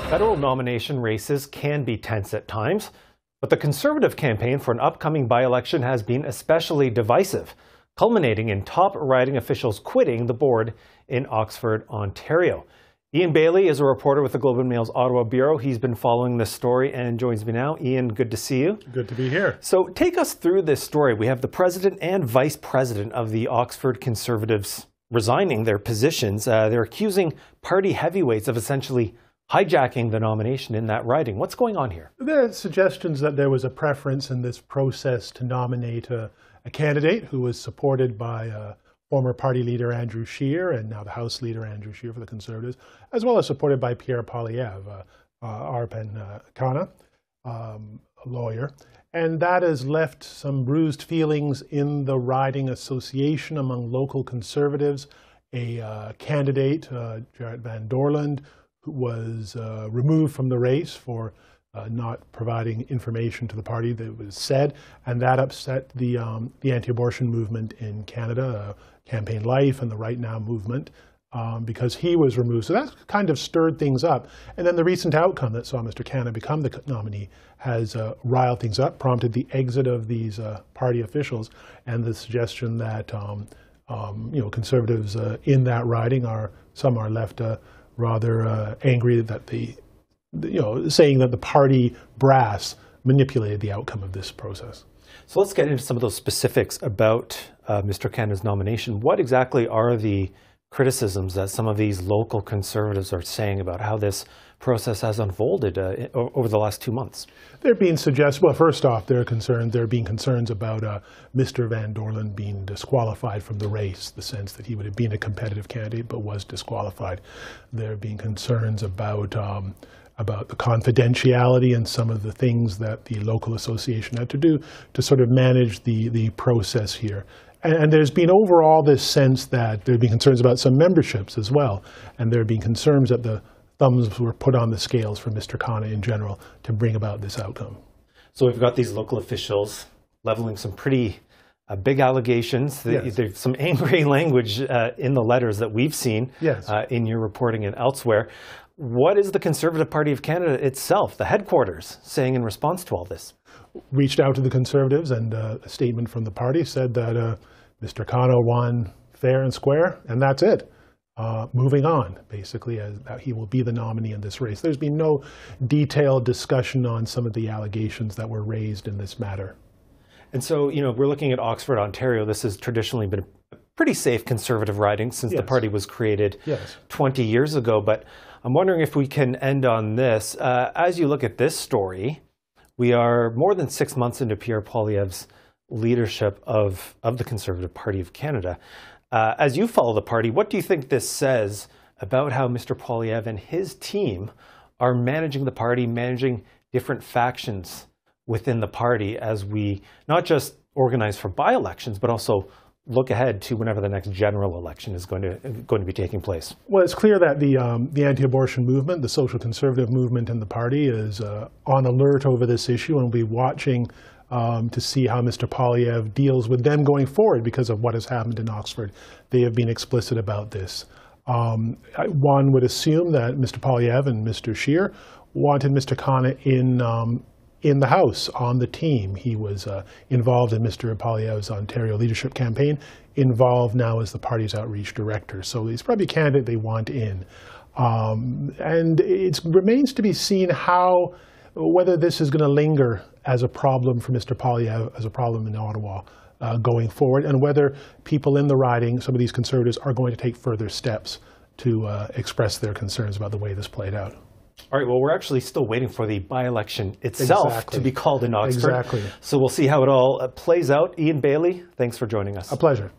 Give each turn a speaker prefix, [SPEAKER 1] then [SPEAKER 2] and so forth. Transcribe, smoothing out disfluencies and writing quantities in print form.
[SPEAKER 1] Federal nomination races can be tense at times, but the Conservative campaign for an upcoming by-election has been especially divisive, culminating in top riding officials quitting the board in Oxford, Ontario. Ian Bailey is a reporter with the Globe and Mail's Ottawa Bureau. He's been following this story and joins me now. Ian, good to see you.
[SPEAKER 2] Good to be here.
[SPEAKER 1] So take us through this story. We have the president and vice president of the Oxford Conservatives resigning their positions. They're accusing party heavyweights of essentially hijacking the nomination in that riding. What's going on here?
[SPEAKER 2] There are suggestions that there was a preference in this process to nominate a candidate who was supported by former party leader Andrew Scheer and now the House leader Andrew Scheer for the Conservatives, as well as supported by Pierre Poilievre, Arpen Khanna, a lawyer. And that has left some bruised feelings in the riding association among local Conservatives. A candidate, Gerard Van Dorland, who was removed from the race for not providing information to the party that was said, and that upset the anti-abortion movement in Canada, Campaign Life and the Right Now movement, because he was removed. So that kind of stirred things up. And then the recent outcome that saw Mr. Khanna become the nominee has riled things up, prompted the exit of these party officials, and the suggestion that Conservatives in that riding some are left rather angry that saying that the party brass manipulated the outcome of this process.
[SPEAKER 1] So let's get into some of those specifics about Mr. Khanna's nomination. What exactly are the criticisms that some of these local Conservatives are saying about how this process has unfolded over the last 2 months?
[SPEAKER 2] There are being suggestions, well, first off, there are being concerns about Mr. Van Dorland being disqualified from the race, the sense that he would have been a competitive candidate but was disqualified. There are being concerns about the confidentiality and some of the things that the local association had to do to sort of manage the process here. And there's been overall this sense that there have been concerns about some memberships as well, and there have been concerns that the thumbs were put on the scales for Mr. Khanna in general to bring about this outcome.
[SPEAKER 1] So we've got these local officials leveling some pretty big allegations.
[SPEAKER 2] Yes.
[SPEAKER 1] There's some angry language in the letters that we've seen
[SPEAKER 2] yes.
[SPEAKER 1] In your reporting and elsewhere. What is the Conservative Party of Canada itself, the headquarters, saying in response to all this?
[SPEAKER 2] Reached out to the Conservatives, and a statement from the party said that Mr. Khanna won fair and square, and that's it. Moving on, basically, as that he will be the nominee in this race. There's been no detailed discussion on some of the allegations that were raised in this matter.
[SPEAKER 1] And so, we're looking at Oxford, Ontario. This has traditionally been a pretty safe Conservative riding since
[SPEAKER 2] yes.
[SPEAKER 1] the party was created
[SPEAKER 2] yes.
[SPEAKER 1] 20 years ago. But I'm wondering if we can end on this. As you look at this story, we are more than 6 months into Pierre Poilievre's leadership of the Conservative Party of Canada. As you follow the party, what do you think this says about how Mr. Poilievre and his team are managing the party, managing different factions within the party as we not just organize for by-elections, but also look ahead to whenever the next general election is going to be taking place?
[SPEAKER 2] Well, it's clear that the anti-abortion movement, the social conservative movement in the party, is on alert over this issue, and will be watching to see how Mr. Poilievre deals with them going forward because of what has happened in Oxford. They have been explicit about this. One would assume that Mr. Poilievre and Mr. Scheer wanted Mr. Khanna in the House, on the team. He was involved in Mr. Poilievre's Ontario leadership campaign, involved now as the party's outreach director. So he's probably a candidate they want in. And it remains to be seen whether this is going to linger as a problem for Mr. Poilievre, as a problem in Ottawa going forward, and whether people in the riding, some of these Conservatives, are going to take further steps to express their concerns about the way this played out.
[SPEAKER 1] All right, well, we're actually still waiting for the by-election itself to be called in Oxford.
[SPEAKER 2] Exactly.
[SPEAKER 1] So we'll see how it all plays out. Ian Bailey, thanks for joining us.
[SPEAKER 2] A pleasure.